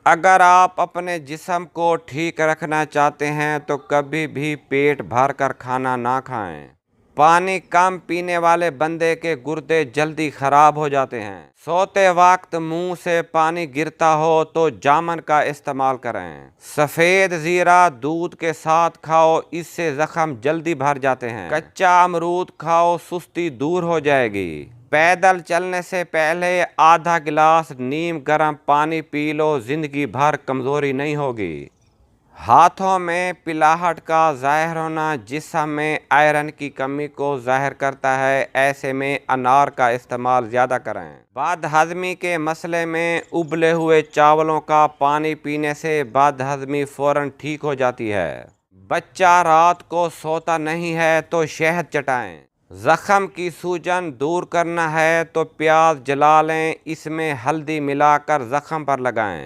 اگر آپ اپنے جسم کو ٹھیک رکھنا چاہتے ہیں تو کبھی بھی پیٹ بھر کر کھانا نہ کھائیں۔ پانی کم پینے والے بندے کے گردے جلدی خراب ہو جاتے ہیں۔ سوتے وقت منہ سے پانی گرتا ہو تو جامن کا استعمال کریں۔ سفید زیرہ دودھ کے ساتھ کھاؤ، اس سے زخم جلدی بھر جاتے ہیں۔ کچا امرود کھاؤ، سستی دور ہو جائے گی۔ پیدل چلنے سے پہلے آدھا گلاس نیم گرم پانی پی لو، زندگی بھر کمزوری نہیں ہوگی۔ ہاتھوں میں پلاہٹ کا ظاہر ہونا جسم میں آئرن کی کمی کو ظاہر کرتا ہے، ایسے میں انار کا استعمال زیادہ کریں۔ بد ہضمی کے مسئلے میں ابلے ہوئے چاولوں کا پانی پینے سے بد ہضمی فوراً ٹھیک ہو جاتی ہے۔ بچہ رات کو سوتا نہیں ہے تو شہد چٹائیں۔ زخم کی سوجن دور کرنا ہے تو پیاز جلا لیں، اس میں ہلدی ملا کر زخم پر لگائیں۔